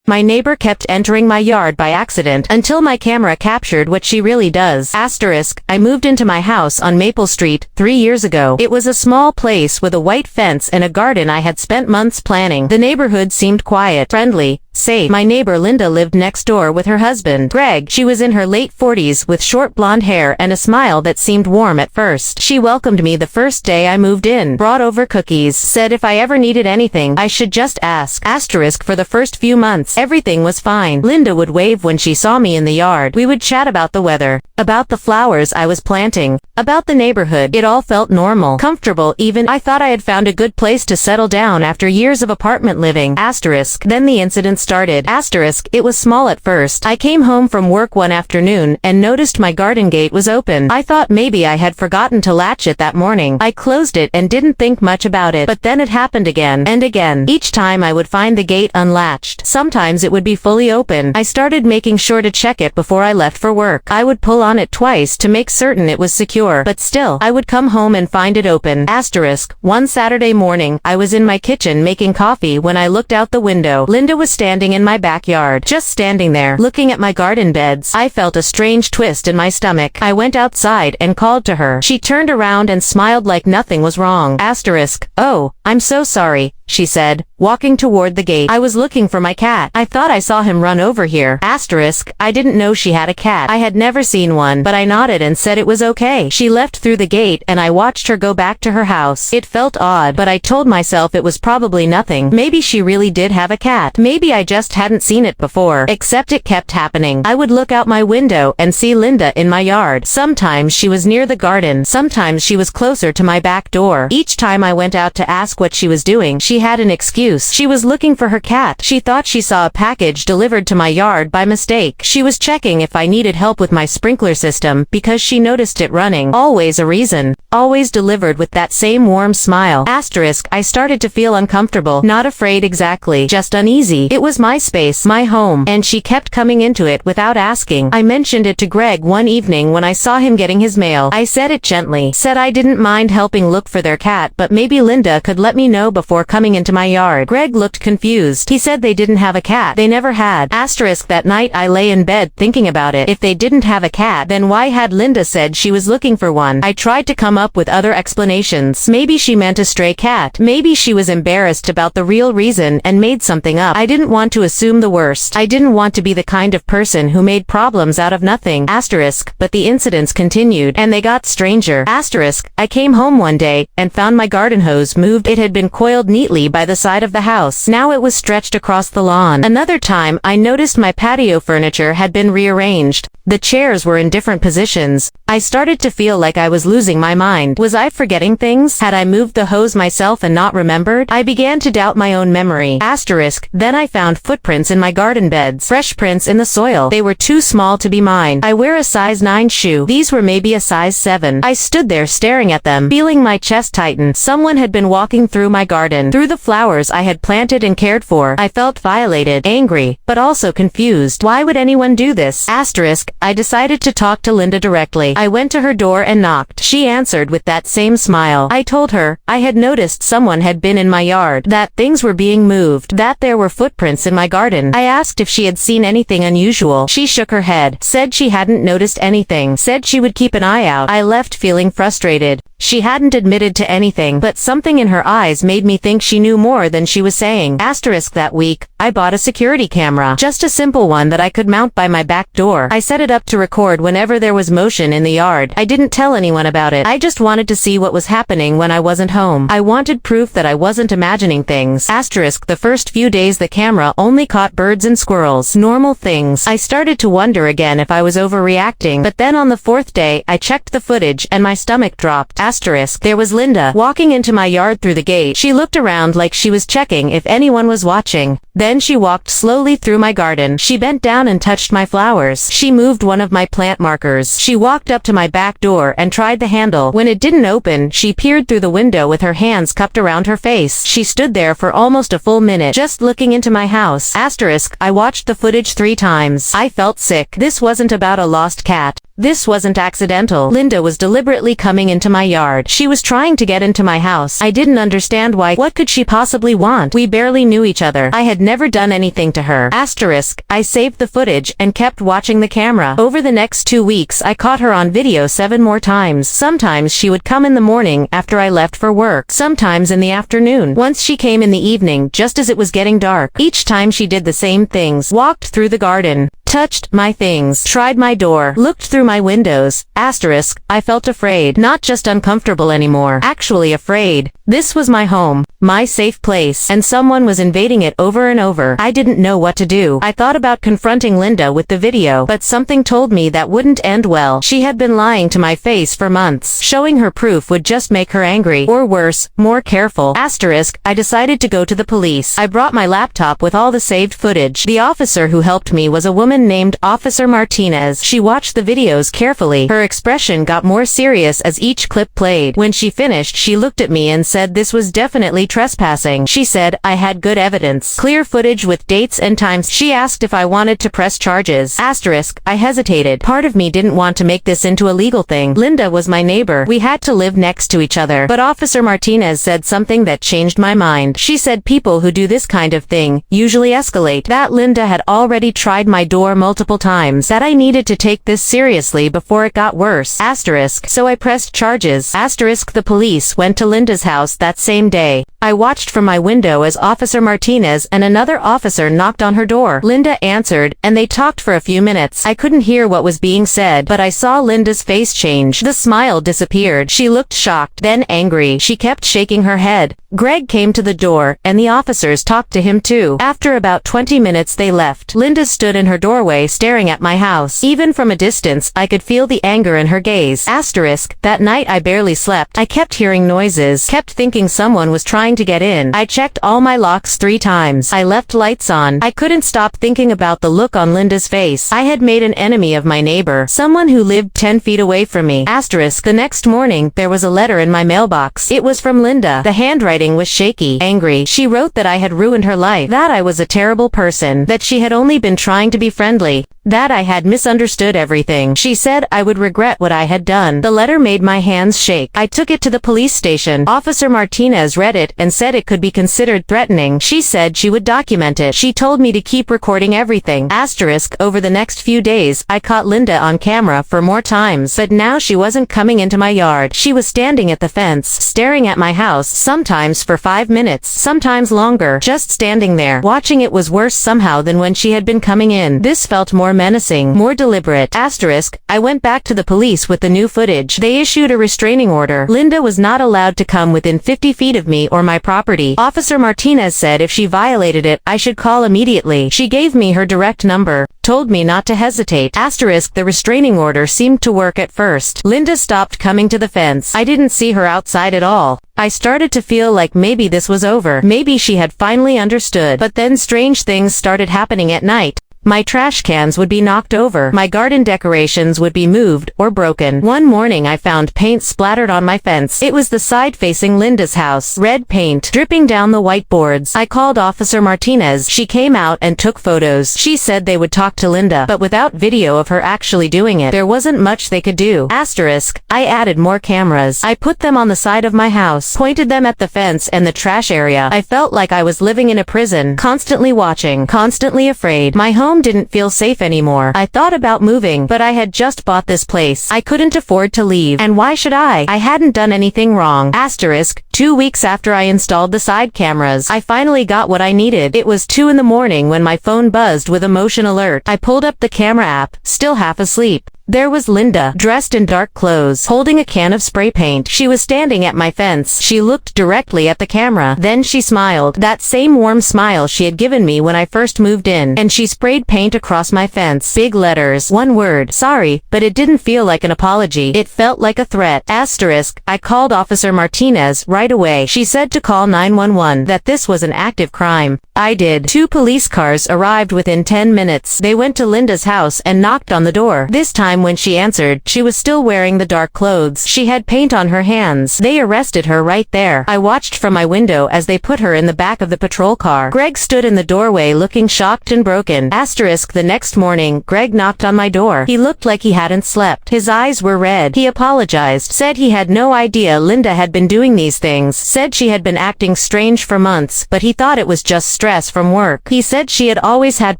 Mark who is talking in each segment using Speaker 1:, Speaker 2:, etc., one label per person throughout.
Speaker 1: My neighbor kept entering my yard by accident until my camera captured what she really does. Asterisk, I moved into my house on Maple Street 3 years ago. It was a small place with a white fence and a garden I had spent months planning. The neighborhood seemed quiet, friendly, safe. My neighbor Linda lived next door with her husband, Greg. She was in her late 40s with short blonde hair and a smile that seemed warm at first. She welcomed me the first day I moved in, brought over cookies, said if I ever needed anything, I should just ask. Asterisk, for the first few months, everything was fine. Linda would wave when she saw me in the yard. We would chat about the weather, about the flowers I was planting, about the neighborhood. It all felt normal, comfortable even. I thought I had found a good place to settle down after years of apartment living. Asterisk, then the incident started. Asterisk, it was small at first. I came home from work one afternoon and noticed my garden gate was open. I thought maybe I had forgotten to latch it that morning. I closed it and didn't think much about it, but then it happened again and again. Each time I would find the gate unlatched. Sometimes it would be fully open. I started making sure to check it before I left for work. I would pull on it twice to make certain it was secure, but still, I would come home and find it open. Asterisk, one Saturday morning, I was in my kitchen making coffee when I looked out the window. Linda was standing in my backyard, just standing there, looking at my garden beds. I felt a strange twist in my stomach. I went outside and called to her. She turned around and smiled like nothing was wrong. Asterisk, oh, I'm so sorry, she said, walking toward the gate. I was looking for my cat. I thought I saw him run over here. Asterisk, I didn't know she had a cat. I had never seen one, but I nodded and said it was okay. She left through the gate and I watched her go back to her house. It felt odd, but I told myself it was probably nothing. Maybe she really did have a cat. Maybe I just hadn't seen it before. Except it kept happening. I would look out my window and see Linda in my yard. Sometimes she was near the garden. Sometimes she was closer to my back door. Each time I went out to ask what she was doing, she had an excuse. She was looking for her cat. She thought she saw a package delivered to my yard by mistake. She was checking if I needed help with my sprinkler system because she noticed it running. Always a reason. Always delivered with that same warm smile. Asterisk, I started to feel uncomfortable. Not afraid exactly, just uneasy. It was my space, my home, and she kept coming into it without asking. I mentioned it to Greg one evening when I saw him getting his mail. I said it gently. Said I didn't mind helping look for their cat, but maybe Linda could let me know before coming into my yard. Greg looked confused. He said they didn't have a cat. They never had. Asterisk, that night I lay in bed thinking about it. If they didn't have a cat, then why had Linda said she was looking for one? I tried to come up with other explanations. Maybe she meant a stray cat. Maybe she was embarrassed about the real reason and made something up. I didn't want to assume the worst. I didn't want to be the kind of person who made problems out of nothing. Asterisk, but the incidents continued and they got stranger. Asterisk, I came home one day and found my garden hose moved. It had been coiled neatly by the side of the house. Now it was stretched across the lawn. Another time, I noticed my patio furniture had been rearranged. The chairs were in different positions. I started to feel like I was losing my mind. Was I forgetting things? Had I moved the hose myself and not remembered? I began to doubt my own memory. Asterisk, then I found footprints in my garden beds. Fresh prints in the soil. They were too small to be mine. I wear a size 9 shoe. These were maybe a size 7. I stood there staring at them, feeling my chest tighten. Someone had been walking through my garden, through the flowers I had planted and cared for. I felt violated, angry, but also confused. Why would anyone do this? Asterisk, I decided to talk to Linda directly. I went to her door and knocked. She answered with that same smile. I told her I had noticed someone had been in my yard, that things were being moved, that there were footprints in my garden. I asked if she had seen anything unusual. She shook her head, said she hadn't noticed anything, said she would keep an eye out. I left feeling frustrated. She hadn't admitted to anything, but something in her eyes made me think she knew more than she was saying. Asterisk, that week, I bought a security camera. Just a simple one that I could mount by my back door. I set it up to record whenever there was motion in the yard. I didn't tell anyone about it. I just wanted to see what was happening when I wasn't home. I wanted proof that I wasn't imagining things. Asterisk, the first few days the camera only caught birds and squirrels. Normal things. I started to wonder again if I was overreacting, but then on the 4th day, I checked the footage and my stomach dropped. Asterisk, there was Linda, walking into my yard through the gate. She looked around like she was checking if anyone was watching. Then she walked slowly through my garden. She bent down and touched my flowers. She moved one of my plant markers. She walked up to my back door and tried the handle. When it didn't open, she peered through the window with her hands cupped around her face. She stood there for almost a full minute, just looking into my house. Asterisk, I watched the footage 3 times. I felt sick. This wasn't about a lost cat. This wasn't accidental. Linda was deliberately coming into my yard. She was trying to get into my house. I didn't understand why. What could she possibly want? We barely knew each other. I had never done anything to her. Asterisk, I saved the footage and kept watching the camera. Over the next 2 weeks, I caught her on video 7 more times. Sometimes she would come in the morning after I left for work. Sometimes in the afternoon. Once she came in the evening just as it was getting dark. Each time she did the same things. Walked through the garden. Touched my things, tried my door, looked through my windows. Asterisk, I felt afraid. Not just uncomfortable anymore. Actually afraid. This was my home, my safe place, and someone was invading it over and over. I didn't know what to do. I thought about confronting Linda with the video, but something told me that wouldn't end well. She had been lying to my face for months. Showing her proof would just make her angry, or worse, more careful. Asterisk, I decided to go to the police. I brought my laptop with all the saved footage. The officer who helped me was a woman named Officer Martinez. She watched the videos carefully. Her expression got more serious as each clip played. When she finished, she looked at me and said this was definitely trespassing. She said I had good evidence. Clear footage with dates and times. She asked if I wanted to press charges. Asterisk, I hesitated. Part of me didn't want to make this into a legal thing. Linda was my neighbor. We had to live next to each other. But Officer Martinez said something that changed my mind. She said people who do this kind of thing usually escalate. That Linda had already tried my door multiple times. That I needed to take this seriously before it got worse. Asterisk, so I pressed charges. Asterisk, the police went to Linda's house that same day. I watched from my window as Officer Martinez and another officer knocked on her door. Linda answered, and they talked for a few minutes. I couldn't hear what was being said, but I saw Linda's face change. The smile disappeared. She looked shocked, then angry. She kept shaking her head. Greg came to the door, and the officers talked to him too. After about 20 minutes they left. Linda stood in her doorway staring at my house. Even from a distance, I could feel the anger in her gaze. Asterisk, that night I barely slept. I kept hearing noises, kept thinking someone was trying to get in. I checked all my locks 3 times. I left lights on. I couldn't stop thinking about the look on Linda's face. I had made an enemy of my neighbor, someone who lived 10 feet away from me. Asterisk, the next morning, there was a letter in my mailbox. It was from Linda. The handwriting was shaky, angry. She wrote that I had ruined her life, that I was a terrible person, that she had only been trying to be friendly, that I had misunderstood everything. She said I would regret what I had done. The letter made my hands shake. I took it to the police station. Officer Martinez read it and said it could be considered threatening. She said she would document it. She told me to keep recording everything. Asterisk, over the next few days, I caught Linda on camera for more times, but now she wasn't coming into my yard. She was standing at the fence, staring at my house, sometimes for 5 minutes, sometimes longer, just standing there. Watching it was worse somehow than when she had been coming in. This felt more menacing, more deliberate. Asterisk, I went back to the police with the new footage. They issued a restraining order. Linda was not allowed to come within 50 feet of me or my property. Officer Martinez said if she violated it, I should call immediately. She gave me her direct number, told me not to hesitate. Asterisk, the restraining order seemed to work at first. Linda stopped coming to the fence. I didn't see her outside at all. I started to feel like maybe this was over. Maybe she had finally understood. But then strange things started happening at night. My trash cans would be knocked over. My garden decorations would be moved or broken. One morning I found paint splattered on my fence. It was the side facing Linda's house. Red paint dripping down the white boards. I called Officer Martinez. She came out and took photos. She said they would talk to Linda, but without video of her actually doing it, there wasn't much they could do. Asterisk, I added more cameras. I put them on the side of my house, pointed them at the fence and the trash area. I felt like I was living in a prison, constantly watching, constantly afraid. My home didn't feel safe anymore. I thought about moving, but I had just bought this place. I couldn't afford to leave. And why should I? I hadn't done anything wrong. Asterisk, 2 weeks after I installed the side cameras, I finally got what I needed. It was 2 in the morning when my phone buzzed with a motion alert. I pulled up the camera app, still half asleep. There was Linda, dressed in dark clothes, holding a can of spray paint. She was standing at my fence. She looked directly at the camera. Then she smiled. That same warm smile she had given me when I first moved in. And she sprayed paint across my fence. Big letters. One word. Sorry, but it didn't feel like an apology. It felt like a threat. Asterisk, I called Officer Martinez right away. She said to call 911, that this was an active crime. I did. 2 police cars arrived within 10 minutes. They went to Linda's house and knocked on the door. This time time when she answered, she was still wearing the dark clothes. She had paint on her hands. They arrested her right there. I watched from my window as they put her in the back of the patrol car. Greg stood in the doorway looking shocked and broken. Asterisk the next morning, Greg knocked on my door. He looked like he hadn't slept. His eyes were red. He apologized, said he had no idea Linda had been doing these things, said she had been acting strange for months, but he thought it was just stress from work. He said she had always had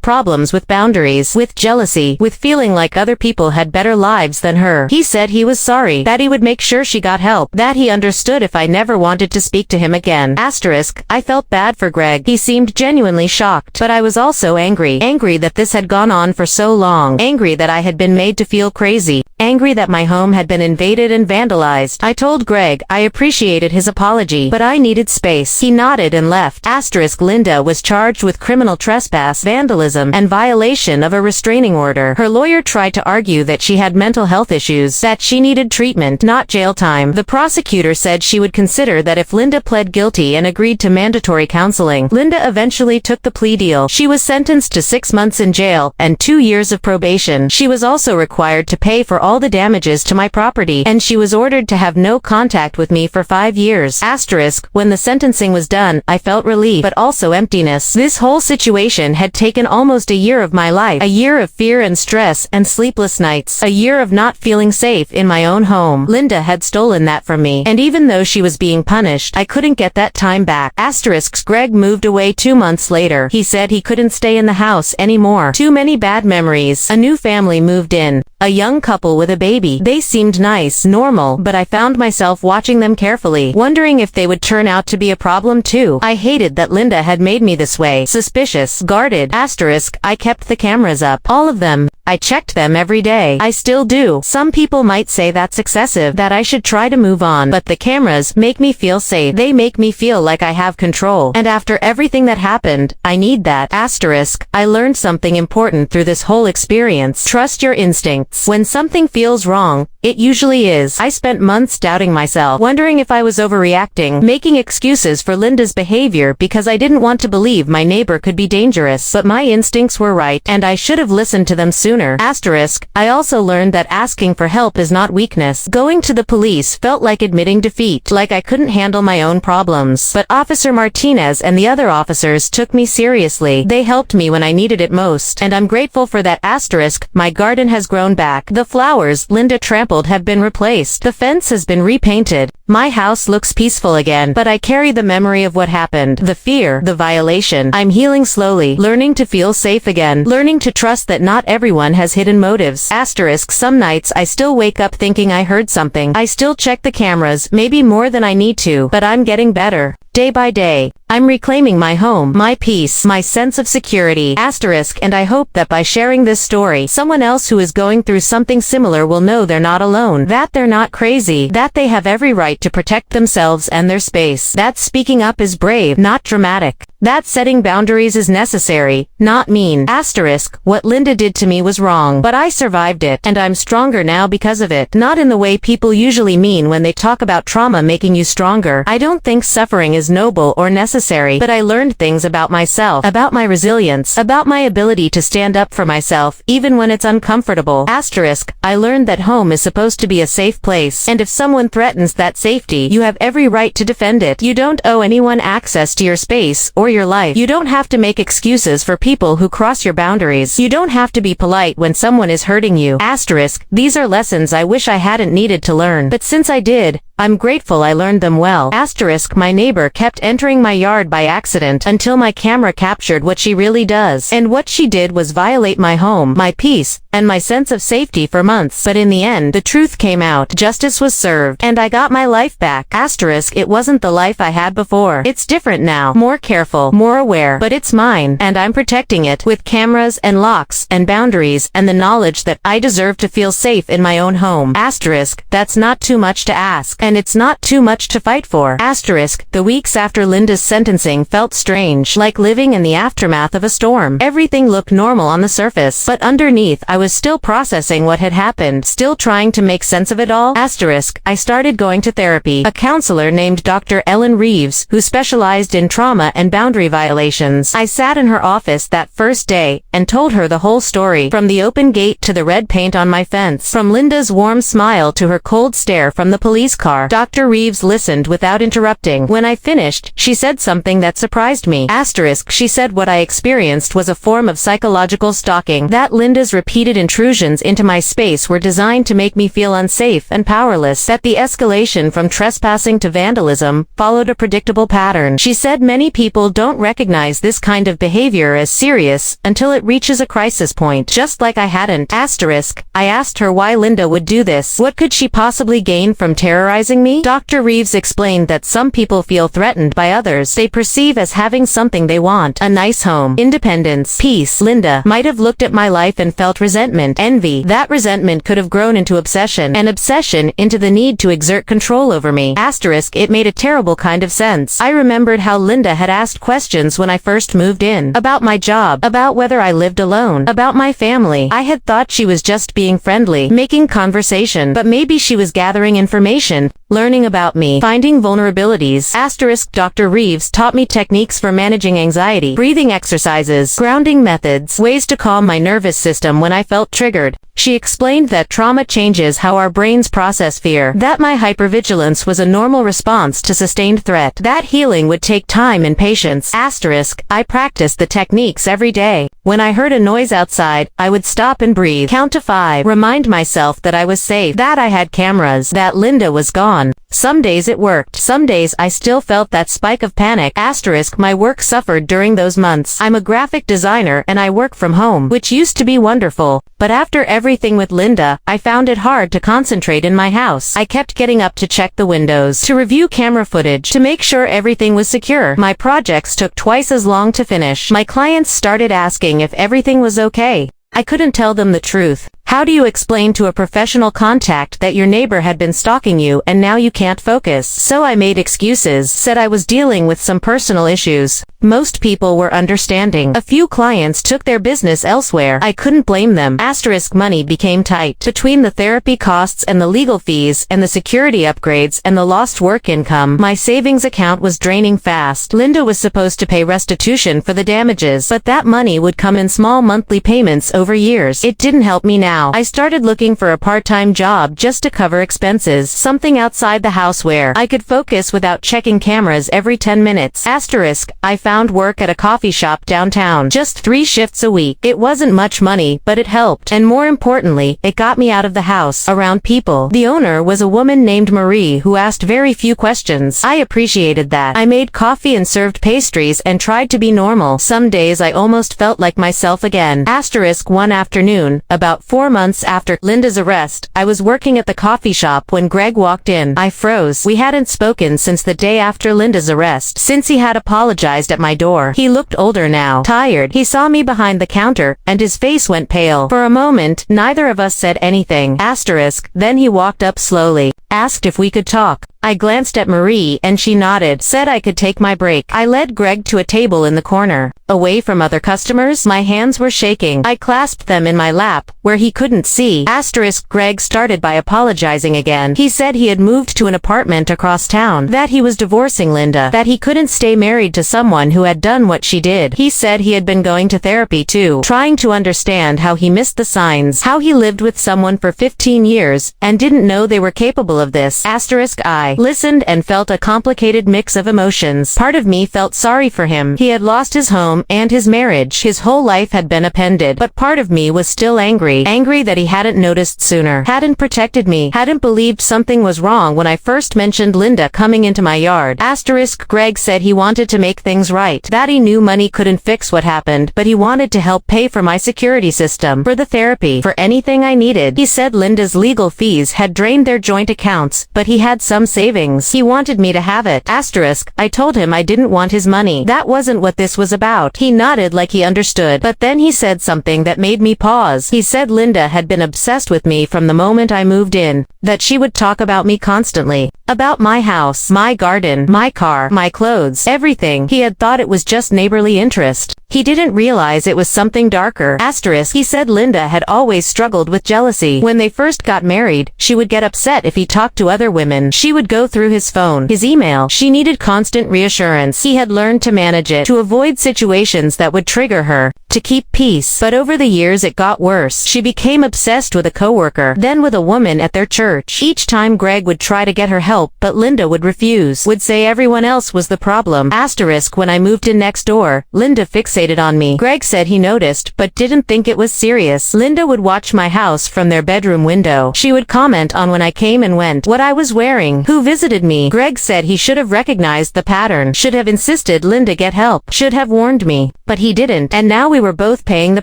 Speaker 1: problems with boundaries, with jealousy, with feeling like other people had better lives than her. He said he was sorry, that he would make sure she got help, that he understood if I never wanted to speak to him again. Asterisk, I felt bad for Greg. He seemed genuinely shocked, but I was also angry. Angry that this had gone on for so long. Angry that I had been made to feel crazy. Angry that my home had been invaded and vandalized. I told Greg I appreciated his apology, but I needed space. He nodded and left. Asterisk Linda was charged with criminal trespass, vandalism, and violation of a restraining order. Her lawyer tried to argue that she had mental health issues, that she needed treatment, not jail time. The prosecutor said she would consider that if Linda pled guilty and agreed to mandatory counseling. Linda eventually took the plea deal. She was sentenced to 6 months in jail and 2 years of probation. She was also required to pay for all the damages to my property, and she was ordered to have no contact with me for 5 years. Asterisk, when the sentencing was done, I felt relief, but also emptiness. This whole situation had taken almost a year of my life, a year of fear and stress and sleepless nights, a year of not feeling safe in my own home. Linda had stolen that from me, and even though she was being punished, I couldn't get that time back. Asterisks Greg moved away 2 months later. He said he couldn't stay in the house anymore. Too many bad memories. A new family moved in. A young couple with a baby. They seemed nice, normal, but I found myself watching them carefully, wondering if they would turn out to be a problem too. I hated that Linda had made me this way. Suspicious, guarded. Asterisk, I kept the cameras up. All of them. I checked them every day. I still do. Some people might say that's excessive, that I should try to move on, but the cameras make me feel safe. They make me feel like I have control. And after everything that happened, I need that. Asterisk, I learned something important through this whole experience. Trust your instincts. When something feels wrong, it usually is. I spent months doubting myself, wondering if I was overreacting, making excuses for Linda's behavior because I didn't want to believe my neighbor could be dangerous. But my instincts were right, and I should have listened to them sooner. Asterisk, I also learned that asking for help is not weakness. Going to the police felt like admitting defeat, like I couldn't handle my own problems. But Officer Martinez and the other officers took me seriously. They helped me when I needed it most, and I'm grateful for that. Asterisk, my garden has grown back. The flowers Linda trampled have been replaced. The fence has been repainted. My house looks peaceful again, but I carry the memory of what happened, the fear, the violation. I'm healing slowly, learning to feel safe again, learning to trust that not everyone has hidden motives. Asterisk, some nights I still wake up thinking I heard something. I still check the cameras, maybe more than I need to, but I'm getting better. Day by day, I'm reclaiming my home, my peace, my sense of security. Asterisk, and I hope that by sharing this story, someone else who is going through something similar will know they're not alone, that they're not crazy, that they have every right to protect themselves and their space, that speaking up is brave, not dramatic, that setting boundaries is necessary, not mean. Asterisk, what Linda did to me was wrong, but I survived it, and I'm stronger now because of it, not in the way people usually mean when they talk about trauma making you stronger. I don't think suffering is noble or necessary, but I learned things about myself, about my resilience, about my ability to stand up for myself, even when it's uncomfortable. Asterisk, I learned that home is supposed to be a safe place, and if someone threatens that safety, you have every right to defend it. You don't owe anyone access to your space or your life. You don't have to make excuses for people who cross your boundaries. You don't have to be polite when someone is hurting you. Asterisk, these are lessons I wish I hadn't needed to learn, but since I did, I'm grateful I learned them well. Asterisk, my neighbor kept entering my yard by accident until my camera captured what she really does. And what she did was violate my home, my peace, and my sense of safety for months. But in the end, the truth came out. Justice was served, and I got my life back. Asterisk, it wasn't the life I had before. It's different now. More careful, more aware, but it's mine, and I'm protecting it with cameras and locks and boundaries and the knowledge that I deserve to feel safe in my own home. Asterisk, that's not too much to ask. and it's not too much to fight for. Asterisk, the weeks after Linda's sentencing felt strange, like living in the aftermath of a storm. Everything looked normal on the surface, but underneath I was still processing what had happened, still trying to make sense of it all. Asterisk, I started going to therapy. A counselor named Dr. Ellen Reeves, who specialized in trauma and boundary violations. I sat in her office that first day and told her the whole story, from the open gate to the red paint on my fence, from Linda's warm smile to her cold stare from the police car. Dr. Reeves listened without interrupting. When I finished, she said something that surprised me. Asterisk, she said what I experienced was a form of psychological stalking, that Linda's repeated intrusions into my space were designed to make me feel unsafe and powerless, that the escalation from trespassing to vandalism followed a predictable pattern. She said many people don't recognize this kind of behavior as serious until it reaches a crisis point, just like I hadn't. Asterisk, I asked her why Linda would do this. What could she possibly gain from terrorizing me? Dr. Reeves explained that some people feel threatened by others they perceive as having something they want: a nice home, independence, peace. Linda might have looked at my life and felt resentment, envy. That resentment could have grown into obsession, and obsession into the need to exert control over me. Asterisk, it made a terrible kind of sense. I remembered how Linda had asked questions when I first moved in, about my job, about whether I lived alone, about my family. I had thought she was just being friendly, making conversation, but maybe she was gathering information, learning about me, finding vulnerabilities. Asterisk, Dr. Reeves taught me techniques for managing anxiety, breathing exercises, grounding methods, ways to calm my nervous system when I felt triggered. She explained that trauma changes how our brains process fear, that my hypervigilance was a normal response to sustained threat, that healing would take time and patience. Asterisk, I practiced the techniques every day. When I heard a noise outside, I would stop and breathe, count to 5, remind myself that I was safe, that I had cameras, that Linda was gone. Some days it worked. Some days I still felt that spike of panic. Asterisk, my work suffered during those months. I'm a graphic designer and I work from home, which used to be wonderful. But after everything with Linda, I found it hard to concentrate in my house. I kept getting up to check the windows, to review camera footage, to make sure everything was secure. My projects took twice as long to finish. My clients started asking if everything was okay. I couldn't tell them the truth. How do you explain to a professional contact that your neighbor had been stalking you and now you can't focus? So I made excuses, said I was dealing with some personal issues. Most people were understanding. A few clients took their business elsewhere. I couldn't blame them. Asterisk, money became tight. Between the therapy costs and the legal fees and the security upgrades and the lost work income, my savings account was draining fast. Linda was supposed to pay restitution for the damages, but that money would come in small monthly payments over years. It didn't help me now. I started looking for a part-time job just to cover expenses, something outside the house where I could focus without checking cameras every 10 minutes. Asterisk, I found work at a coffee shop downtown, just 3 shifts a week. It wasn't much money, but it helped, and more importantly, it got me out of the house, around people. The owner was a woman named Marie who asked very few questions. I appreciated that. I made coffee and served pastries and tried to be normal. Some days I almost felt like myself again. Asterisk, one afternoon, about 4 months after Linda's arrest, I was working at the coffee shop when Greg walked in. I froze. We hadn't spoken since the day after Linda's arrest, since he had apologized at my door. He looked older now, tired. He saw me behind the counter, and his face went pale. For a moment, neither of us said anything. Asterisk, then he walked up slowly, asked if we could talk. I glanced at Marie and she nodded, said I could take my break. I led Greg to a table in the corner, away from other customers. My hands were shaking. I clasped them in my lap, where he couldn't see. Asterisk, Greg started by apologizing again. He said he had moved to an apartment across town, that he was divorcing Linda, that he couldn't stay married to someone who had done what she did. He said he had been going to therapy too, trying to understand how he missed the signs, how he lived with someone for 15 years, and didn't know they were capable of this. Asterisk, I listened and felt a complicated mix of emotions. Part of me felt sorry for him. He had lost his home and his marriage. His whole life had been upended. But part of me was still angry. Angry that he hadn't noticed sooner, hadn't protected me, hadn't believed something was wrong when I first mentioned Linda coming into my yard. Asterisk, Greg said he wanted to make things right, that he knew money couldn't fix what happened, but he wanted to help pay for my security system, for the therapy, for anything I needed. He said Linda's legal fees had drained their joint accounts, but he had some savings savings. He wanted me to have it. Asterisk, I told him I didn't want his money. That wasn't what this was about. He nodded like he understood, but then he said something that made me pause. He said Linda had been obsessed with me from the moment I moved in, that she would talk about me constantly. About my house, my garden, my car, my clothes, everything. He had thought it was just neighborly interest. He didn't realize it was something darker. Asterisk, he said Linda had always struggled with jealousy. When they first got married, she would get upset if he talked to other women. She would go through his phone, his email. She needed constant reassurance. He had learned to manage it, to avoid situations that would trigger her, to keep peace. But over the years it got worse. She became obsessed with a coworker, then with a woman at their church. Each time Greg would try to get her help, but Linda would refuse, would say everyone else was the problem. Asterisk, when I moved in next door, Linda fixated on me. Greg said he noticed, but didn't think it was serious. Linda would watch my house from their bedroom window. She would comment on when I came and went, what I was wearing, who visited me. Greg said he should have recognized the pattern, should have insisted Linda get help, should have warned me, but he didn't, and now we were both paying the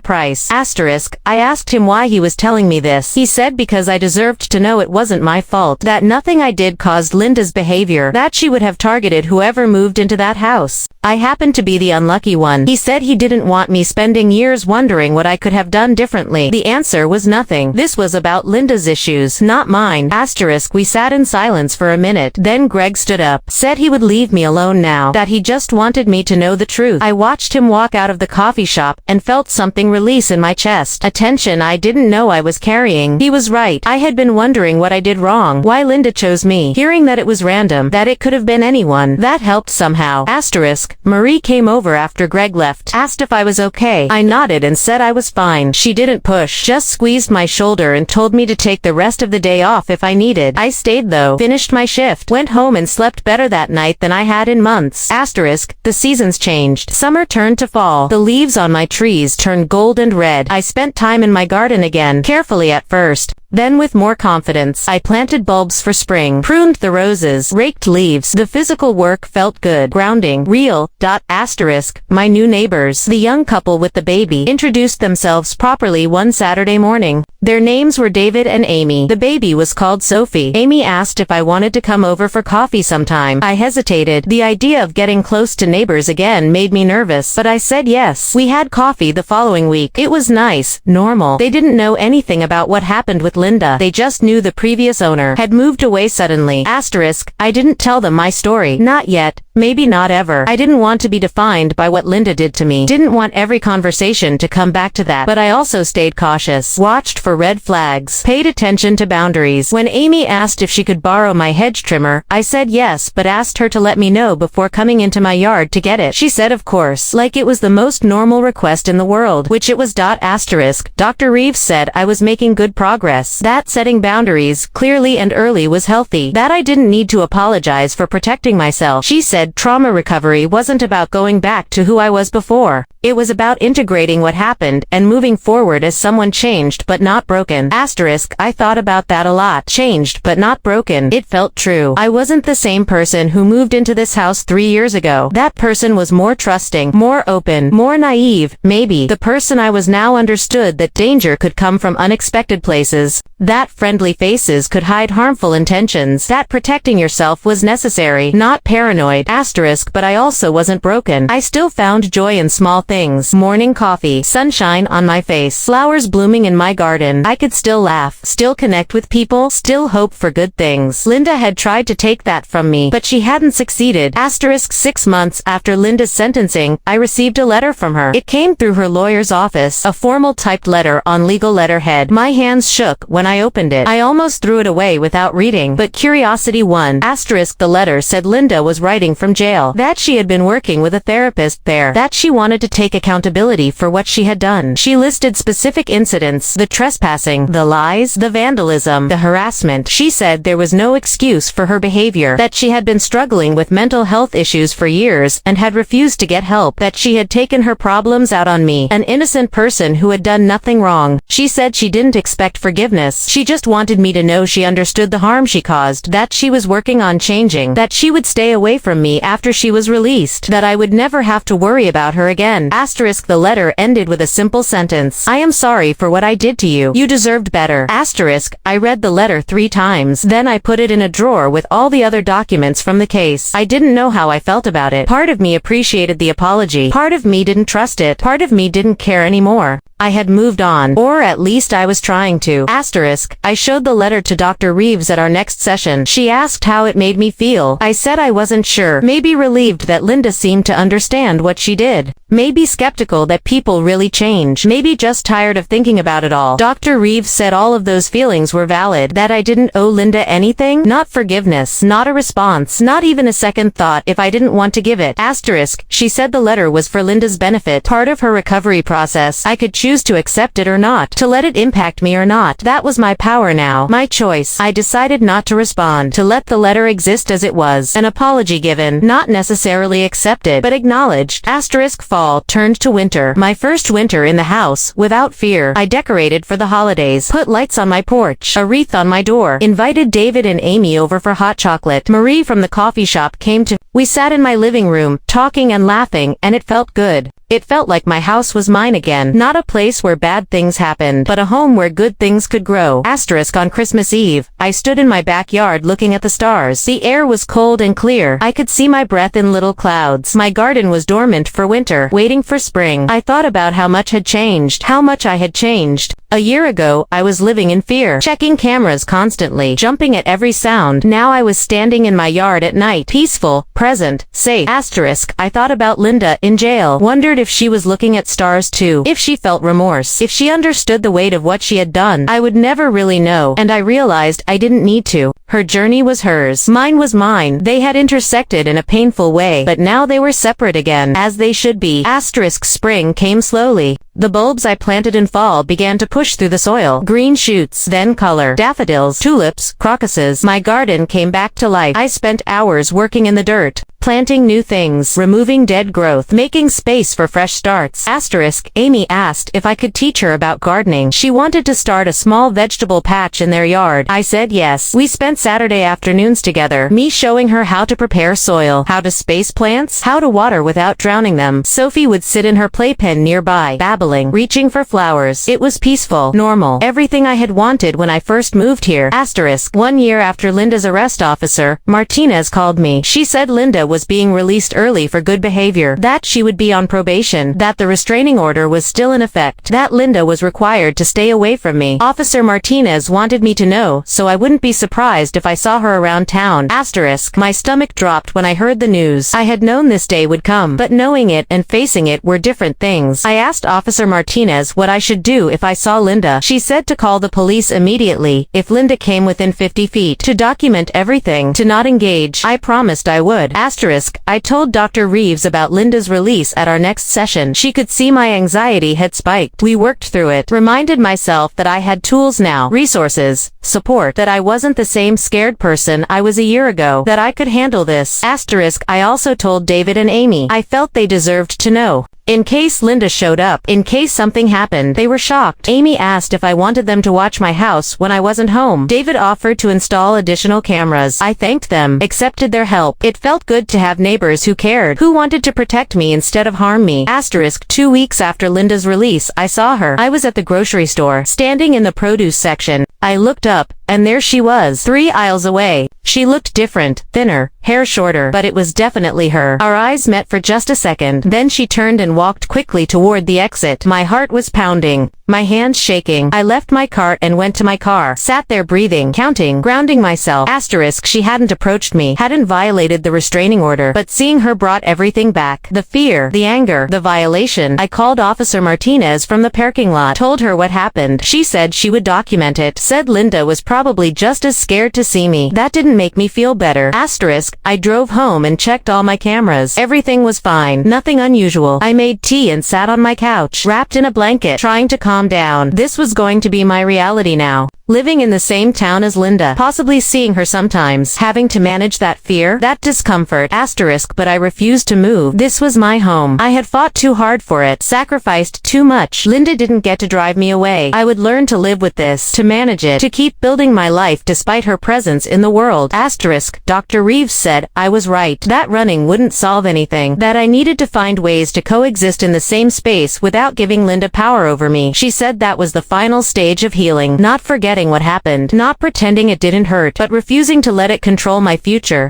Speaker 1: price. Asterisk, I asked him why he was telling me this. He said because I deserved to know it wasn't my fault, that nothing I did caused Linda's behavior, that she would have targeted whoever moved into that house. I happened to be the unlucky one. He said he didn't want me spending years wondering what I could have done differently. The answer was nothing. This was about Linda's issues, not mine. Asterisk, we sat in silence for a minute. Then Greg stood up, said he would leave me alone now, that he just wanted me to know the truth. I watched him walk out of the coffee shop and felt something release in my chest, a tension I didn't know I was carrying. He was right. I had been wondering what I did wrong, why Linda chose me. Hearing that it was random, that it could have been anyone, that helped somehow. Asterisk, Marie came over after Greg left, asked if I was okay. I nodded and said I was fine. She didn't push, just squeezed my shoulder and told me to take the rest of the day off if I needed. I stayed though, finished my shift, went home and slept better that night than I had in months. Asterisk, the seasons changed. Summer turned to fall. The leaves on my trees turned gold and red. I spent time in my garden again, carefully at first. Then with more confidence, I planted bulbs for spring, pruned the roses, raked leaves. The physical work felt good, grounding, real. Asterisk, my new neighbors, the young couple with the baby, introduced themselves properly one Saturday morning. Their names were David and Amy. The baby was called Sophie. Amy asked if I wanted to come over for coffee sometime. I hesitated. The idea of getting close to neighbors again made me nervous, but I said yes. We had coffee the following week. It was nice, normal. They didn't know anything about what happened with Linda. They just knew the previous owner had moved away suddenly. Asterisk, I didn't tell them my story. Not yet. Maybe not ever. I didn't want to be defined by what Linda did to me. Didn't want every conversation to come back to that. But I also stayed cautious. Watched for red flags. Paid attention to boundaries. When Amy asked if she could borrow my hedge trimmer, I said yes, but asked her to let me know before coming into my yard to get it. She said of course, like it was the most normal request in the world, which it was. Asterisk, Dr. Reeves said I was making good progress. That setting boundaries, clearly and early, was healthy. That I didn't need to apologize for protecting myself. She said trauma recovery wasn't about going back to who I was before. It was about integrating what happened and moving forward as someone changed but not broken. Asterisk, I thought about that a lot. Changed but not broken. It felt true. I wasn't the same person who moved into this house 3 years ago. That person was more trusting, more open, more naive. Maybe the person I was now understood that danger could come from unexpected places, that friendly faces could hide harmful intentions, that protecting yourself was necessary, not paranoid. Asterisk, but I also wasn't broken. I still found joy in small things. Morning coffee, sunshine on my face, flowers blooming in my garden. I could still laugh, still connect with people, still hope for good things. Linda had tried to take that from me, but she hadn't succeeded. Asterisk, 6 months after Linda's sentencing, I received a letter from her. It came through her lawyer's office, a formal typed letter on legal letterhead. My hands shook when I opened it. I almost threw it away without reading, but curiosity won. Asterisk, the letter said Linda was writing from jail, that she had been working with a therapist there, that she wanted to take accountability for what she had done. She listed specific incidents, the trespassing, the lies, the vandalism, the harassment. She said there was no excuse for her behavior, that she had been struggling with mental health issues for years and had refused to get help, that she had taken her problems out on me, an innocent person who had done nothing wrong. She said she didn't expect forgiveness. She just wanted me to know she understood the harm she caused, that she was working on changing, that she would stay away from me after she was released, that I would never have to worry about her again. Asterisk the letter ended with a simple sentence. I am sorry for what I did to you. You deserved better. Asterisk, I read the letter 3 times. Then I put it in a drawer with all the other documents from the case. I didn't know how I felt about it. Part of me appreciated the apology. Part of me didn't trust it. Part of me didn't care anymore. I had moved on, or at least I was trying to. Asterisk, I showed the letter to Dr. Reeves at our next session. She asked how it made me feel. I said I wasn't sure. Maybe relieved that Linda seemed to understand what she did. Maybe skeptical that people really change. Maybe just tired of thinking about it all. Dr. Reeves said all of those feelings were valid. That I didn't owe Linda anything. Not forgiveness. Not a response. Not even a second thought if I didn't want to give it. Asterisk, she said the letter was for Linda's benefit. Part of her recovery process. I could choose to accept it or not. To let it impact me or not. That was my power now. My choice. I decided not to respond. To let the letter exist as it was. An apology given. Not necessarily accepted, but acknowledged. Asterisk fall turned to winter. My first winter in the house, without fear. I decorated for the holidays. Put lights on my porch. A wreath on my door. Invited David and Amy over for hot chocolate. Marie from the coffee shop came to. We sat in my living room, talking and laughing, and it felt good. It felt like my house was mine again. Not a place where bad things happened, but a home where good things could grow. Asterisk on Christmas Eve, I stood in my backyard looking at the stars. The air was cold and clear. I could see my breath in little clouds. My garden was dormant for winter, waiting for spring. I thought about how much had changed. How much I had changed. A year ago, I was living in fear, checking cameras constantly, jumping at every sound. Now I was standing in my yard at night, peaceful, present, safe. Asterisk, I thought about Linda in jail, wondered if she was looking at stars too, if she felt remorse, if she understood the weight of what she had done. I would never really know, and I realized I didn't need to. Her journey was hers. Mine was mine. They had intersected in a painful way, but now they were separate again, as they should be. Asterisk spring came slowly. The bulbs I planted in fall began to push through the soil. Green shoots, then color. Daffodils, tulips, crocuses. My garden came back to life. I spent hours working in the dirt, planting new things, removing dead growth, making space for fresh starts. Asterisk, Amy asked if I could teach her about gardening. She wanted to start a small vegetable patch in their yard. I said yes. We spent Saturday afternoons together, me showing her how to prepare soil, how to space plants, how to water without drowning them. Sophie would sit in her playpen nearby, babbling, reaching for flowers. It was peaceful, normal, everything I had wanted when I first moved here. Asterisk, 1 year after Linda's arrest, Officer Martinez called me. She said Linda was being released early for good behavior, that she would be on probation, that the restraining order was still in effect, that Linda was required to stay away from me. Officer Martinez wanted me to know, so I wouldn't be surprised if I saw her around town. Asterisk, my stomach dropped when I heard the news. I had known this day would come, but knowing it and facing it were different things. I asked Officer Martinez what I should do if I saw Linda. She said to call the police immediately, if Linda came within 50 feet, to document everything, to not engage. I promised I would. Asterisk, I told Dr. Reeves about Linda's release at our next session. She could see my anxiety had spiked. We worked through it, reminded myself that I had tools now, resources, support, that I wasn't the same scared person I was a year ago, that I could handle this. Asterisk, I also told David and Amy. I felt they deserved to know. In case Linda showed up, in case something happened. They were shocked. Amy asked if I wanted them to watch my house when I wasn't home. David offered to install additional cameras. I thanked them, accepted their help. It felt good to have neighbors who cared, who wanted to protect me instead of harm me. Asterisk, 2 weeks after Linda's release, I saw her. I was at the grocery store, standing in the produce section. I looked up, and there she was, 3 aisles away. She looked different, thinner, hair shorter, but it was definitely her. Our eyes met for just a second. Then she turned and walked quickly toward the exit. My heart was pounding, my hands shaking. I left my cart and went to my car, sat there breathing, counting, grounding myself. Asterisk, she hadn't approached me, hadn't violated the restraining order, but seeing her brought everything back. The fear, the anger, the violation. I called Officer Martinez from the parking lot, told her what happened. She said she would document it, said Linda was probably just as scared to see me. That didn't make me feel better. Asterisk, I drove home and checked all my cameras. Everything was fine, nothing unusual. I made tea and sat on my couch, wrapped in a blanket, trying to calm down. This was going to be my reality now. Living in the same town as Linda, possibly seeing her sometimes, having to manage that fear, that discomfort. Asterisk, but I refused to move. This was my home. I had fought too hard for it, sacrificed too much. Linda didn't get to drive me away. I would learn to live with this, to manage it, to keep building my life despite her presence in the world. Asterisk, Dr. Reeves said, I was right. That running wouldn't solve anything. That I needed to find ways to coexist in the same space without giving Linda power over me. She said that was the final stage of healing. Not forgetting what happened. Not pretending it didn't hurt, but refusing to let it control my future.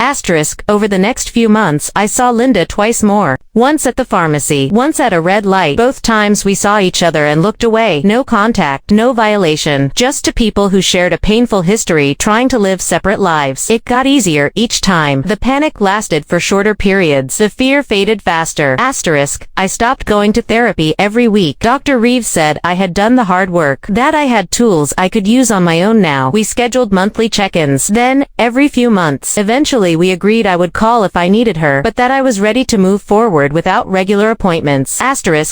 Speaker 1: Over the next few months, I saw Linda twice more. Once at the pharmacy, once at a red light. Both times we saw each other and looked away. No contact, no violation. Just two people who shared a painful history trying to live separate lives. It got easier each time. The panic lasted for shorter periods. The fear faded faster. I stopped going to therapy every week. Dr. Reeves said I had done the hard work. That I had tools I could use on my own now. We scheduled monthly check-ins. Then, every few months. Eventually we agreed I would call if I needed her, but that I was ready to move forward without regular appointments.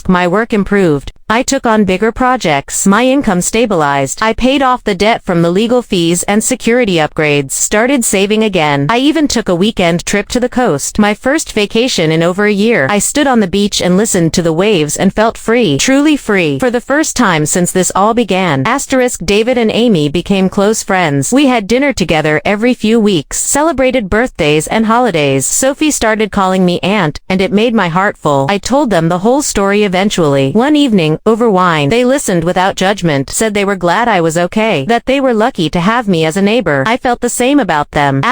Speaker 1: My work improved. I took on bigger projects. My income stabilized. I paid off the debt from the legal fees and security upgrades. Started saving again. I even took a weekend trip to the coast. My first vacation in over a year. I stood on the beach and listened to the waves and felt free. Truly free. For the first time since this all began. David and Amy became close friends. We had dinner together every few weeks. Celebrated birthdays and holidays. Sophie started calling me aunt, and it made my heart full. I told them the whole story eventually. One evening, over wine, they listened without judgment, said they were glad I was okay, that they were lucky to have me as a neighbor. I felt the same about them.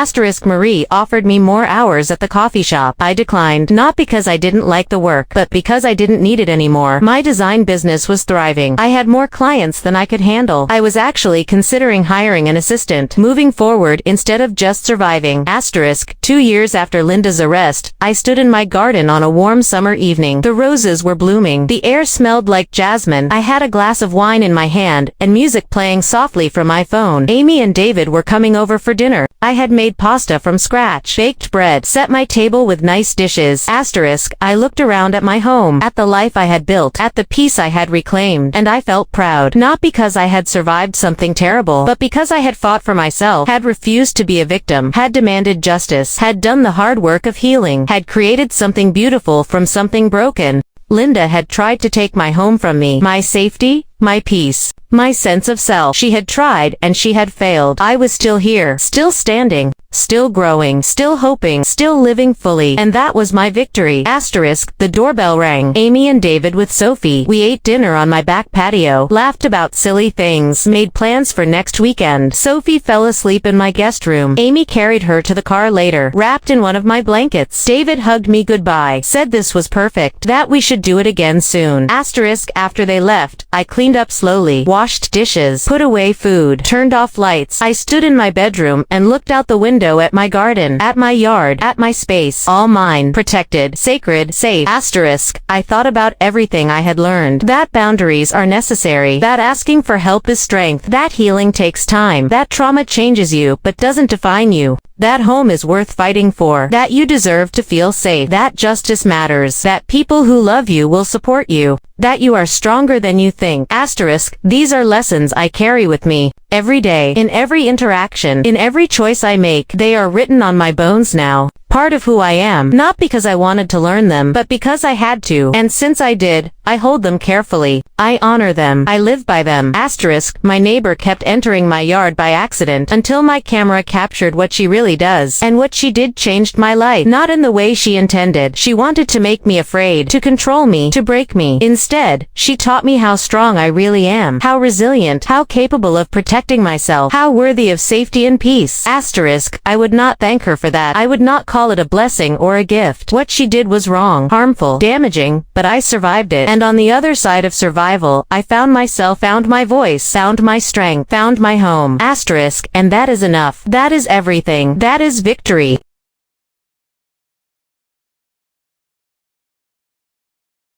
Speaker 1: Marie offered me more hours at the coffee shop. I declined, not because I didn't like the work, but because I didn't need it anymore. My design business was thriving. I had more clients than I could handle. I was actually considering hiring an assistant, moving forward instead of just surviving. 2 years after Linda's arrest, I stood in my garden on a warm summer evening. The roses were blooming. The air smelled like jasmine. I had a glass of wine in my hand, and music playing softly from my phone. Amy and David were coming over for dinner. I had made pasta from scratch, baked bread, set my table with nice dishes. I looked around at my home, at the life I had built, at the peace I had reclaimed, and I felt proud. Not because I had survived something terrible, but because I had fought for myself, had refused to be a victim, had demanded justice, had done the hard work of healing, had created something beautiful from something broken. Linda had tried to take my home from me, my safety, my peace, my sense of self. She had tried, and she had failed. I was still here, still standing, still growing, still hoping, still living fully, and that was my victory. The doorbell rang. Amy and David with Sophie. We ate dinner on my back patio, laughed about silly things, made plans for next weekend. Sophie fell asleep in my guest room. Amy carried her to the car later, wrapped in one of my blankets. David hugged me goodbye, said this was perfect, that we should do it again soon. After they left, I cleaned up slowly, washed dishes, put away food, turned off lights. I stood in my bedroom and looked out the window at my garden, at my yard, at my space, all mine, protected, sacred, safe. I thought about everything I had learned, that boundaries are necessary, that asking for help is strength, that healing takes time, that trauma changes you but doesn't define you, that home is worth fighting for, that you deserve to feel safe, that justice matters, that people who love you will support you, that you are stronger than you think. These are lessons I carry with me every day, in every interaction, in every choice I make. They are written on my bones now. Part of who I am, not because I wanted to learn them, but because I had to, and since I did, I hold them carefully. I honor them. I live by them. My neighbor kept entering my yard by accident until my camera captured what she really does, and what she did changed my life. Not in the way she intended. She wanted to make me afraid, to control me, to break me. Instead, she taught me how strong I really am, how resilient, how capable of protecting myself, how worthy of safety and peace. I would not thank her for that. I would not call it a blessing or a gift. What she did was wrong, harmful, damaging, but I survived it. And on the other side of survival, I found myself, found my voice, found my strength, found my home. And that is enough. That is everything. That is victory.